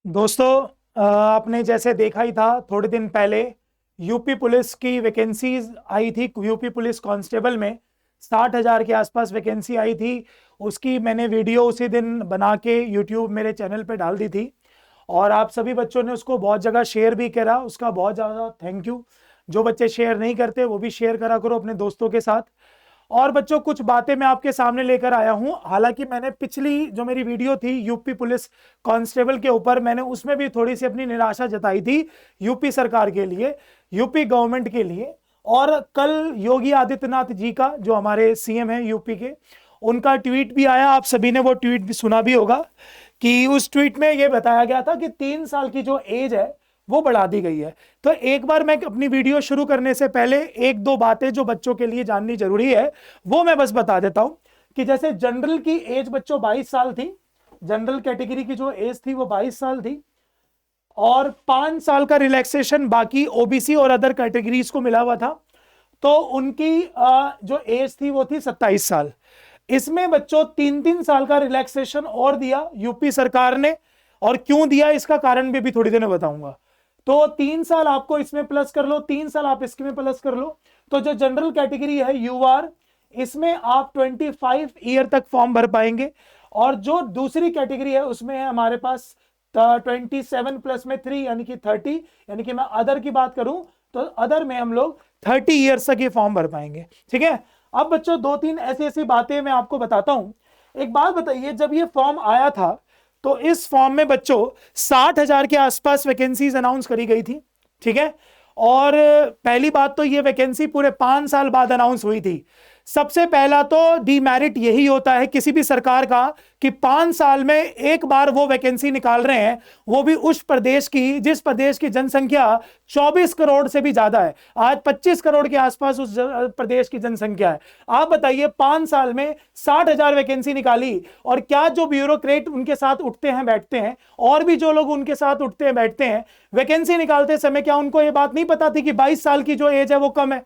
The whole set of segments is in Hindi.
दोस्तों, आपने जैसे देखा ही था थोड़े दिन पहले यूपी पुलिस की वैकेंसीज आई थी। यूपी पुलिस कांस्टेबल में 60,000 के आसपास वैकेंसी आई थी। उसकी मैंने वीडियो उसी दिन बना के यूट्यूब मेरे चैनल पे डाल दी थी और आप सभी बच्चों ने उसको बहुत जगह शेयर भी करा। उसका बहुत ज़्यादा थैंक यू। जो बच्चे शेयर नहीं करते वो भी शेयर करा करो अपने दोस्तों के साथ। और बच्चों, कुछ बातें मैं आपके सामने लेकर आया हूं। हालांकि मैंने पिछली जो मेरी वीडियो थी यूपी पुलिस कांस्टेबल के ऊपर, मैंने उसमें भी थोड़ी सी अपनी निराशा जताई थी यूपी सरकार के लिए, यूपी गवर्नमेंट के लिए। और कल योगी आदित्यनाथ जी का, जो हमारे सीएम हैं यूपी के, उनका ट्वीट भी आया। आप सभी ने वो ट्वीट भी सुना भी होगा कि उस ट्वीट में यह बताया गया था कि 3 साल की जो एज है वो बढ़ा दी गई है। तो एक बार मैं अपनी वीडियो शुरू करने से पहले एक दो बातें जो बच्चों के लिए जाननी जरूरी है वो मैं बस बता देता हूं कि जैसे जनरल की एज बच्चों 22 साल थी। जनरल कैटेगरी की जो एज थी वो 22 साल थी और 5 साल का रिलैक्सेशन बाकी ओबीसी और अदर कैटेगरीज को मिला हुआ था। तो उनकी जो एज थी वो थी 27 साल। इसमें बच्चों 3-3 साल का रिलैक्सेशन और दिया यूपी सरकार ने। और क्यों दिया इसका कारण भी थोड़ी देर में बताऊंगा। तो 3 साल आपको इसमें प्लस कर लो, 3 साल आप इसमें प्लस कर लो। तो जो जनरल कैटेगरी है यूआर, इसमें आप 25 ईयर तक फॉर्म भर पाएंगे। और जो दूसरी कैटेगरी है उसमें है हमारे पास 27 प्लस में 3 यानी कि 30। यानी कि मैं अदर की बात करूं तो अदर में हम लोग 30 ईयर्स तक ये फॉर्म भर पाएंगे। ठीक है। अब बच्चों 2-3 ऐसी ऐसी बातें मैं आपको बताता हूं। एक बात बताइए, जब ये फॉर्म आया था तो इस फॉर्म में बच्चों 60,000 के आसपास वैकेंसीज अनाउंस करी गई थी। ठीक है। और पहली बात तो ये वैकेंसी पूरे 5 साल बाद अनाउंस हुई थी। सबसे पहला तो डीमेरिट यही होता है किसी भी सरकार का कि 5 साल में एक बार वो वैकेंसी निकाल रहे हैं, वो भी उस प्रदेश की जिस प्रदेश की जनसंख्या 24 करोड़ से भी ज्यादा है। आज 25 करोड़ के आसपास उस प्रदेश की जनसंख्या है। आप बताइए 5 साल में 60,000 वैकेंसी निकाली। और क्या जो ब्यूरोक्रेट उनके साथ उठते हैं बैठते हैं, और भी जो लोग उनके साथ उठते हैं बैठते हैं, वैकेंसी निकालते समय क्या उनको ये बात नहीं पता थी कि 22 साल की जो एज है वो कम है?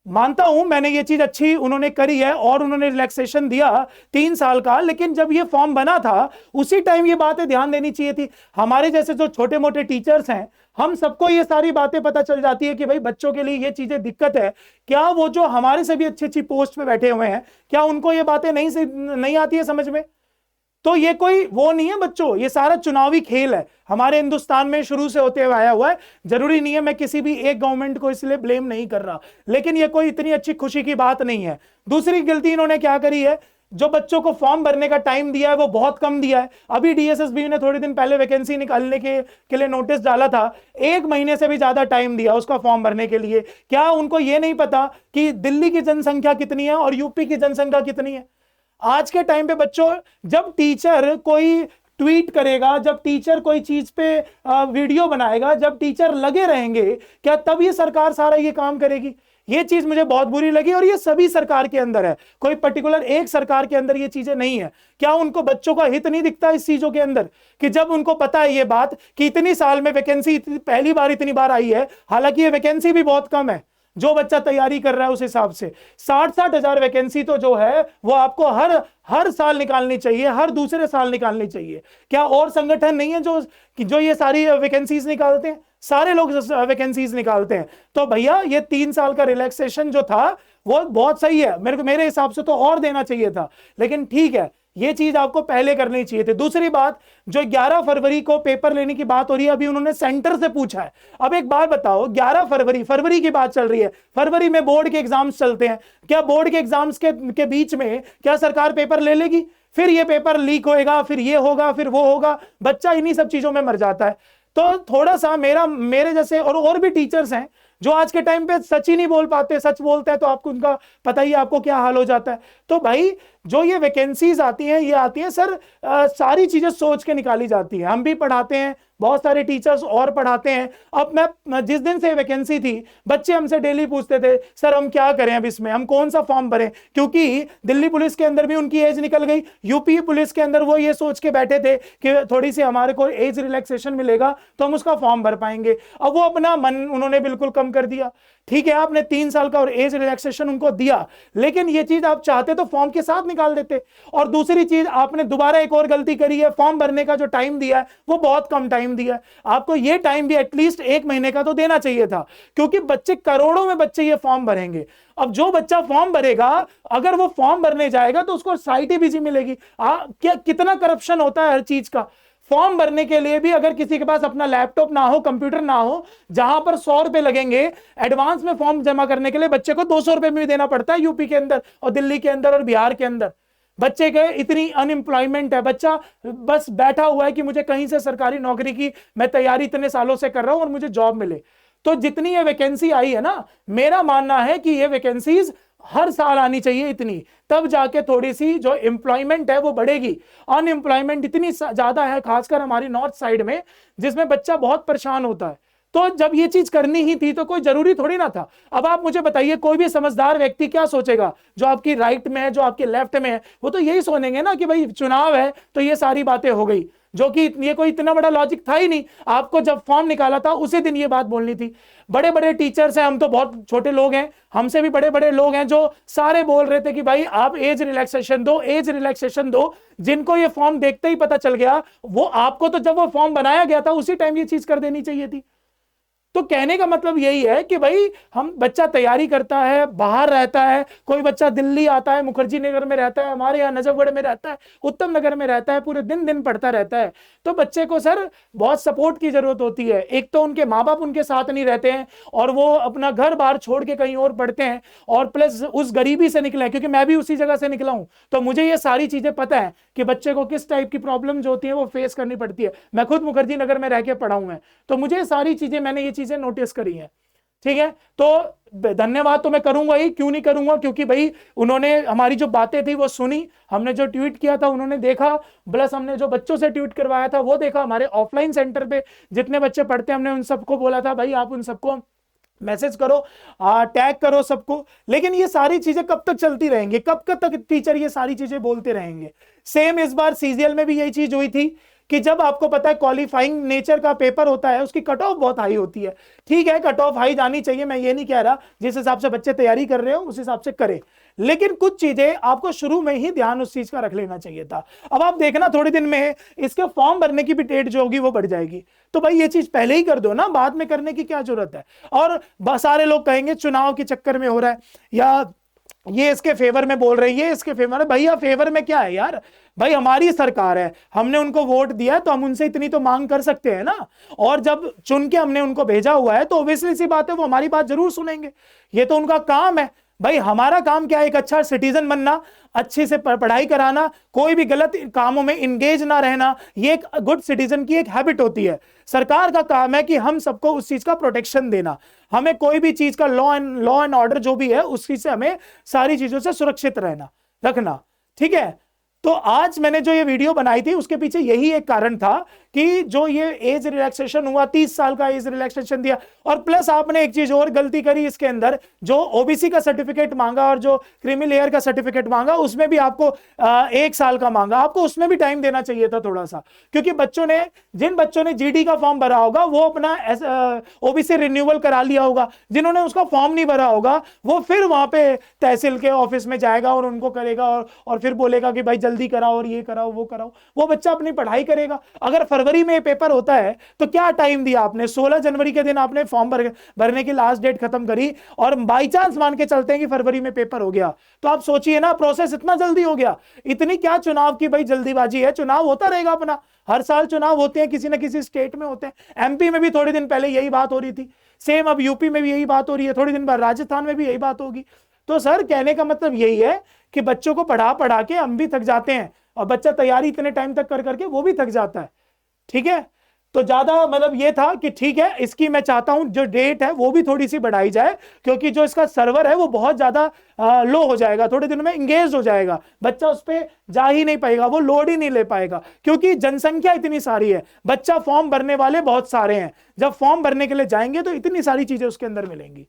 मानता हूं मैंने ये चीज अच्छी उन्होंने करी है और उन्होंने रिलैक्सेशन दिया 3 साल का। लेकिन जब ये फॉर्म बना था उसी टाइम ये बातें ध्यान देनी चाहिए थी। हमारे जैसे जो छोटे मोटे टीचर्स हैं, हम सबको ये सारी बातें पता चल जाती है कि भाई बच्चों के लिए ये चीजें दिक्कत है। क्या वो जो हमारे से भी अच्छी अच्छी पोस्ट पे बैठे हुए हैं, क्या उनको ये बातें नहीं आती है समझ में? तो ये कोई वो नहीं है बच्चों, ये सारा चुनावी खेल है, हमारे हिंदुस्तान में शुरू से होते हुए आया हुआ है। जरूरी नहीं है, मैं किसी भी एक गवर्नमेंट को इसलिए ब्लेम नहीं कर रहा, लेकिन ये कोई इतनी अच्छी खुशी की बात नहीं है। दूसरी गलती इन्होंने क्या करी है, जो बच्चों को फॉर्म भरने का टाइम दिया है वो बहुत कम दिया है। अभी डीएसएसबी ने थोड़े दिन पहले वैकेंसी निकालने के लिए नोटिस डाला था, 1 महीने से भी ज्यादा टाइम दिया उसका फॉर्म भरने के लिए। क्या उनको ये नहीं पता कि दिल्ली की जनसंख्या कितनी है और यूपी की जनसंख्या कितनी है? आज के टाइम पे बच्चों, जब टीचर कोई ट्वीट करेगा, जब टीचर कोई चीज पे वीडियो बनाएगा, जब टीचर लगे रहेंगे, क्या तब ये सरकार सारा ये काम करेगी? ये चीज मुझे बहुत बुरी लगी। और ये सभी सरकार के अंदर है, कोई पर्टिकुलर एक सरकार के अंदर ये चीजें नहीं है। क्या उनको बच्चों का हित नहीं दिखता इस चीजों के अंदर कि जब उनको पता है ये बात कि इतनी साल में वैकेंसी पहली बार इतनी बार आई है, हालांकि ये वैकेंसी भी बहुत कम है जो बच्चा तैयारी कर रहा है उस हिसाब से 60-60 हजार वैकेंसी तो जो है वो आपको हर साल निकालनी चाहिए, हर दूसरे साल निकालनी चाहिए। क्या और संगठन नहीं है जो ये सारी वैकेंसीज निकालते हैं? सारे लोग वैकेंसीज निकालते हैं। तो भैया ये 3 साल का रिलैक्सेशन जो था वो बहुत सही है, मेरे हिसाब से तो और देना चाहिए था, लेकिन ठीक है, ये चीज आपको पहले करनी चाहिए थी। दूसरी बात, जो 11 फरवरी को पेपर लेने की बात हो रही है, अभी उन्होंने सेंटर से पूछा है। अब एक बात बताओ, 11 फरवरी की बात चल रही है, फरवरी में बोर्ड के एग्जाम्स चलते हैं। क्या बोर्ड के एग्जाम्स के बीच में क्या सरकार पेपर ले लेगी? फिर ये पेपर लीक होएगा, फिर ये होगा, फिर वो होगा, बच्चा इन्हीं सब चीजों में मर जाता है। तो थोड़ा सा मेरे जैसे और भी टीचर्स हैं जो आज के टाइम पे सच ही नहीं बोल पाते, सच बोलते हैं तो आपको उनका पता ही आपको क्या हाल हो जाता है। तो भाई जो ये वैकेंसीज आती हैं, ये आती हैं सर, सारी चीजें सोच के निकाली जाती हैं। हम भी पढ़ाते हैं, बहुत सारे टीचर्स और पढ़ाते हैं। अब मैं जिस दिन से वैकेंसी थी, बच्चे हमसे डेली पूछते थे सर हम क्या करें, अब इसमें हम कौन सा फॉर्म भरें, क्योंकि दिल्ली पुलिस के अंदर भी उनकी एज निकल गई, यूपी पुलिस के अंदर वो ये सोच के बैठे थे कि थोड़ी सी हमारे को एज रिलैक्सेशन मिलेगा तो हम उसका फॉर्म भर पाएंगे। अब वो अपना मन उन्होंने बिल्कुल कम कर दिया। ठीक है, आपने 3 साल का और एज रिलैक्सेशन उनको दिया, लेकिन ये चीज आप चाहते तो फॉर्म के साथ निकाल देते। और दूसरी चीज, आपने दोबारा एक और गलती करी है, फॉर्म भरने का जो टाइम दिया है वो बहुत कम टाइम दिया है। आपको ये टाइम भी एटलीस्ट 1 महीने का तो देना चाहिए था, क्योंकि बच्चे, करोड़ों में बच्चे ये फॉर्म भरेंगे। अब जो बच्चा फॉर्म भरेगा, अगर वो फॉर्म भरने जाएगा तो उसको साइट बिजी मिलेगी। क्या कितना करप्शन होता है हर चीज का। फॉर्म भरने के लिए भी अगर किसी के पास अपना लैपटॉप ना हो, कंप्यूटर ना हो, जहां पर 100 रुपए लगेंगे एडवांस में फॉर्म जमा करने के लिए, बच्चे को 200 रुपए में भी देना पड़ता है यूपी के अंदर और दिल्ली के अंदर और बिहार के अंदर। बच्चे के इतनी अनएम्प्लॉयमेंट है, बच्चा बस बैठा हुआ है कि मुझे कहीं से सरकारी नौकरी की मैं तैयारी इतने सालों से कर रहा हूं और मुझे जॉब मिले। तो जितनी ये वैकेंसी आई है ना, मेरा मानना है कि ये वैकेंसीज हर साल आनी चाहिए इतनी, तब जाके थोड़ी सी जो एम्प्लॉयमेंट है वो बढ़ेगी। अनएम्प्लॉयमेंट इतनी ज्यादा है, खासकर हमारी नॉर्थ साइड में, जिसमें बच्चा बहुत परेशान होता है। तो जब ये चीज करनी ही थी तो कोई जरूरी थोड़ी ना था। अब आप मुझे बताइए, कोई भी समझदार व्यक्ति क्या सोचेगा, जो आपकी राइट में है, जो आपके लेफ्ट में है, वो तो यही सोचेंगे ना कि भाई चुनाव है तो ये सारी बातें हो गई, जो कि ये कोई इतना बड़ा लॉजिक था ही नहीं। आपको जब फॉर्म निकाला था उसी दिन ये बात बोलनी थी। बड़े बड़े टीचर्स हैं, हम तो बहुत छोटे लोग हैं, हमसे भी बड़े बड़े लोग हैं जो सारे बोल रहे थे कि भाई आप एज रिलैक्सेशन दो, एज रिलैक्सेशन दो। जिनको ये फॉर्म देखते ही पता चल गया, वो आपको तो जब वो फॉर्म बनाया गया था उसी टाइम ये चीज कर देनी चाहिए थी। तो कहने का मतलब यही है कि भाई हम, बच्चा तैयारी करता है, बाहर रहता है, कोई बच्चा दिल्ली आता है, मुखर्जी नगर में रहता है, हमारे यहाँ नजफगढ़ में रहता है, उत्तम नगर में रहता है, पूरे दिन दिन पढ़ता रहता है। तो बच्चे को सर बहुत सपोर्ट की जरूरत होती है। एक तो उनके माँ बाप उनके साथ नहीं रहते हैं और वो अपना घर बार छोड़ के कहीं और पढ़ते हैं, और प्लस उस गरीबी से निकले, क्योंकि मैं भी उसी जगह से निकला हूं, तो मुझे ये सारी चीजें पता है कि बच्चे को किस टाइप की प्रॉब्लम जो होती है वो फेस करनी पड़ती है। मैं खुद मुखर्जी नगर में रह के पढ़ा हूं मैं, तो मुझे ये सारी चीजें, मैंने ये चीजें नोटिस करी हैं। ठीक है, तो धन्यवाद तो मैं करूंगा ही, क्यों नहीं करूंगा, क्योंकि भाई उन्होंने हमारी जो बातें थी वो सुनी, हमने जो ट्वीट किया था उन्होंने देखा, प्लस हमने जो बच्चों से ट्वीट करवाया था वो देखा। हमारे ऑफलाइन सेंटर पे जितने बच्चे पढ़ते हैं, हमने उन सबको बोला था भाई आप उन सबको मैसेज करो, टैग करो सबको। लेकिन ये सारी चीजें कब तक चलती रहेंगी, कब तक टीचर ये सारी चीजें बोलते रहेंगे। सेम इस बार सीजीएल में भी यही चीज हुई थी कि जब आपको पता है क्वालिफाइंग नेचर का पेपर होता है, उसकी कट ऑफ बहुत हाई होती है। ठीक है, कट ऑफ हाई जानी चाहिए, मैं ये नहीं कह रहा, जिस हिसाब से बच्चे तैयारी कर रहे हो उस हिसाब से करें, लेकिन कुछ चीजें आपको शुरू में ही ध्यान उस चीज का रख लेना चाहिए था। अब आप देखना थोड़ी दिन में इसके फॉर्म भरने की भी डेट जो होगी वो बढ़ जाएगी, तो भाई ये चीज पहले ही कर दो ना, बाद में करने की क्या जरूरत है। और सारे लोग कहेंगे चुनाव के चक्कर में हो रहा है, या ये इसके फेवर में बोल रही है, इसके फेवर में। भैया फेवर में क्या है यार, भाई हमारी सरकार है, हमने उनको वोट दिया तो हम उनसे इतनी तो मांग कर सकते हैं ना। और जब चुन के हमने उनको भेजा हुआ है तो ऑब्वियसली सी बात है वो हमारी बात जरूर सुनेंगे, ये तो उनका काम है। भाई हमारा काम क्या है, एक अच्छा सिटीजन बनना, अच्छे से पढ़ाई कराना, कोई भी गलत कामों में इंगेज ना रहना, ये एक गुड सिटीजन की एक हैबिट होती है। सरकार का काम है कि हम सबको उस चीज का प्रोटेक्शन देना, हमें कोई भी चीज का लॉ एंड ऑर्डर जो भी है उस चीज से हमें सारी चीजों से सुरक्षित रखना। ठीक है, तो आज मैंने जो ये वीडियो बनाई थी उसके पीछे यही एक कारण था कि जो ये एज रिलैक्सेशन हुआ, 30 साल का एज रिलैक्सेशन दिया, और प्लस आपने एक चीज और गलती करी इसके अंदर, जो ओबीसी का सर्टिफिकेट मांगा और जो क्रीमी लेयर का सर्टिफिकेट मांगा, उसमें भी आपको 1 साल का मांगा। आपको उसमें भी टाइम देना चाहिए था थोड़ा सा, क्योंकि जिन बच्चों ने जीडी का फॉर्म भरा होगा वो अपना ओबीसी रिन्यूअल करा लिया होगा, जिन्होंने उसका फॉर्म नहीं भरा होगा वो फिर वहां पे तहसील के ऑफिस में जाएगा और उनको करेगा और फिर बोलेगा कि भाई जल्दी कराओ और ये कराओ वो कराओ। वो बच्चा अपनी पढ़ाई करेगा। अगर फरवरी में पेपर होता है तो क्या टाइम दिया आपने, 16 जनवरी के दिन आपने फॉर्म भरने की लास्ट डेट खत्म करी, और बाई चांस मान के चलते हैं कि फरवरी में पेपर हो गया, तो आप सोचिए ना, प्रोसेस इतना जल्दी हो गया। इतनी क्या चुनाव की भाई जल्दीबाजी है, चुनाव होता रहेगा अपना, हर साल चुनाव होते हैं, किसी ना किसी स्टेट में होते हैं। एमपी में भी थोड़े दिन पहले यही बात हो रही थी, सेम अब यूपी में भी यही बात हो रही है, थोड़ी दिन बाद राजस्थान में भी यही बात होगी। तो सर कहने का मतलब यही है कि बच्चों को पढ़ा के हम भी थक जाते हैं, और बच्चा तैयारी इतने टाइम तक कर करके वो भी थक जाता है। ठीक है, तो ज्यादा मतलब ये था कि ठीक है, इसकी मैं चाहता हूं जो डेट है वो भी थोड़ी सी बढ़ाई जाए, क्योंकि जो इसका सर्वर है वो बहुत ज्यादा लो हो जाएगा, थोड़े दिनों में इंगेज हो जाएगा, बच्चा उस पर जा ही नहीं पाएगा, वो लोड ही नहीं ले पाएगा, क्योंकि जनसंख्या इतनी सारी है, बच्चा फॉर्म भरने वाले बहुत सारे हैं, जब फॉर्म भरने के लिए जाएंगे तो इतनी सारी चीजें उसके अंदर मिलेंगी।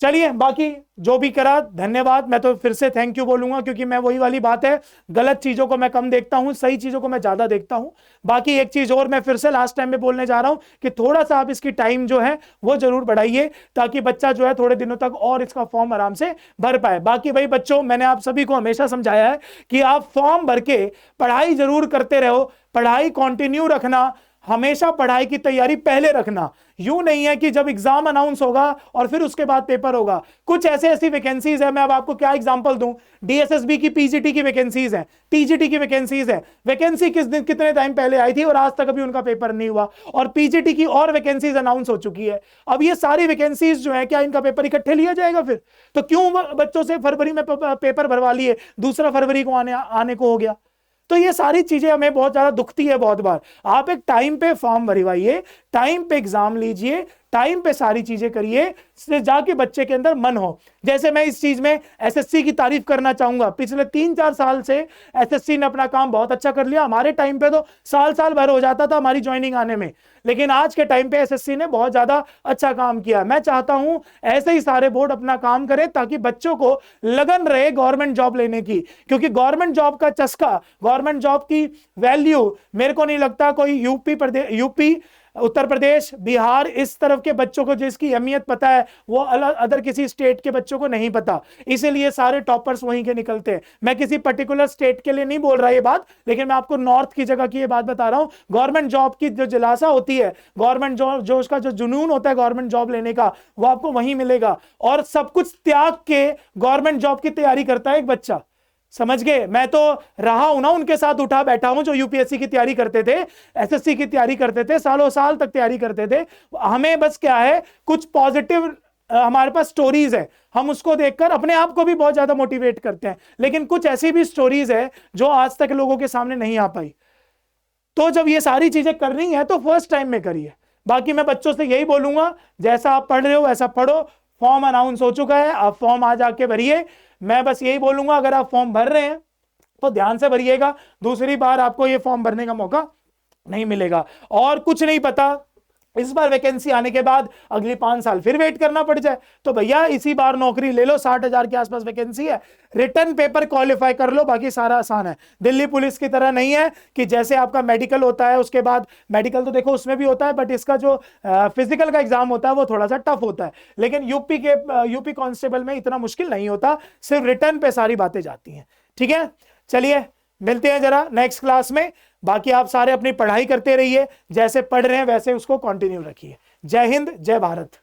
चलिए, बाकी जो भी करा धन्यवाद। मैं तो फिर से थैंक यू बोलूंगा, क्योंकि मैं वही वाली बात है, गलत चीजों को मैं कम देखता हूं, सही चीजों को मैं ज्यादा देखता हूं। बाकी एक चीज और मैं फिर से लास्ट टाइम में बोलने जा रहा हूं कि थोड़ा सा आप इसकी टाइम जो है वो जरूर बढ़ाइए, ताकि बच्चा जो है थोड़े दिनों तक और इसका फॉर्म आराम से भर पाए। बाकी भाई बच्चों, मैंने आप सभी को हमेशा समझाया है कि आप फॉर्म भर के पढ़ाई जरूर करते रहो, पढ़ाई कंटिन्यू रखना, हमेशा पढ़ाई की तैयारी पहले रखना। यूं नहीं है कि जब एग्जाम अनाउंस होगा और फिर उसके बाद पेपर होगा। कुछ ऐसी वैकेंसीज है, मैं अब आपको क्या एग्जांपल दूं, डीएसएसबी की पीजीटी की वैकेंसीज है, टीजीटी की वैकेंसीज है। वैकेंसी कितने टाइम पहले आई थी और आज तक अभी उनका पेपर नहीं हुआ, और पीजीटी की और वैकेंसीज अनाउंस हो चुकी है। अब ये सारी वैकेंसीज जो है, क्या इनका पेपर इकट्ठे लिया जाएगा फिर? तो क्यों बच्चों से फरवरी में पेपर भरवा लिए, दूसरा फरवरी को आने को हो गया? तो ये सारी चीजें हमें बहुत ज्यादा दुखती है बहुत बार। आप एक टाइम पे फॉर्म भरवाइए, टाइम पे एग्जाम लीजिए, टाइम पे सारी चीजें करिए, जाके बच्चे के अंदर मन हो। जैसे मैं इस चीज में एसएससी की तारीफ करना चाहूंगा। पिछले 3-4 साल से एसएससी ने अपना काम बहुत अच्छा कर लिया। हमारे टाइम पे तो साल भर हो जाता था हमारी ज्वाइनिंग आने में, लेकिन आज के टाइम पे एसएससी ने बहुत ज्यादा अच्छा काम किया। मैं चाहता हूं ऐसे ही सारे बोर्ड अपना काम करें, ताकि बच्चों को लगन रहे गवर्नमेंट जॉब लेने की, क्योंकि गवर्नमेंट जॉब का चस्का, गवर्नमेंट जॉब की वैल्यू मेरे को नहीं लगता कोई यूपी, उत्तर प्रदेश, बिहार इस तरफ के बच्चों को जिसकी अहमियत पता है, वो अदर किसी स्टेट के बच्चों को नहीं पता। इसीलिए सारे टॉपर्स वहीं के निकलते हैं। मैं किसी पर्टिकुलर स्टेट के लिए नहीं बोल रहा ये बात, लेकिन मैं आपको नॉर्थ की जगह की ये बात बता रहा हूं। गवर्नमेंट जॉब की जो जिलासा होती है, गवर्नमेंट जॉब जो उसका जो जुनून होता है गवर्नमेंट जॉब लेने का, वो आपको वहीं मिलेगा। और सब कुछ त्याग के गवर्नमेंट जॉब की तैयारी करता है एक बच्चा, समझ गए? मैं तो रहा हूं ना, उनके साथ उठा बैठा हूं जो यूपीएससी की तैयारी करते थे, एसएससी की तैयारी करते थे, सालों साल तक तैयारी करते थे। हमें बस क्या है, कुछ पॉजिटिव हमारे पास स्टोरीज है, हम उसको देखकर अपने आप को भी बहुत ज्यादा मोटिवेट करते हैं। लेकिन कुछ ऐसी भी स्टोरीज है जो आज तक लोगों के सामने नहीं आ पाई। तो जब ये सारी चीजें करनी है तो फर्स्ट टाइम में करिए। बाकी मैं बच्चों से यही बोलूंगा, जैसा आप पढ़ रहे हो वैसा पढ़ो। फॉर्म अनाउंस हो चुका है, आप फॉर्म आ जाके भरिए। मैं बस यही बोलूंगा, अगर आप फॉर्म भर रहे हैं तो ध्यान से भरिएगा, दूसरी बार आपको ये फॉर्म भरने का मौका नहीं मिलेगा। और कुछ नहीं पता, इस बार वैकेंसी आने के बाद अगली 5 साल फिर वेट करना पड़ जाए, तो भैया इसी बार नौकरी ले लो। 60,000 के आसपास वैकेंसी है, रिटर्न पेपर क्वालिफाई कर लो, बाकी सारा आसान है। दिल्ली पुलिस की तरह नहीं है कि जैसे आपका मेडिकल होता है, उसके बाद मेडिकल तो देखो उसमें भी होता है, बट इसका जो फिजिकल का एग्जाम होता है वो थोड़ा सा टफ होता है। लेकिन यूपी कांस्टेबल में इतना मुश्किल नहीं होता, सिर्फ रिटर्न पे सारी बातें जाती हैं। ठीक है, चलिए मिलते हैं जरा नेक्स्ट क्लास में। बाकी आप सारे अपनी पढ़ाई करते रहिए, जैसे पढ़ रहे हैं वैसे उसको कंटिन्यू रखिए। जय हिंद, जय भारत।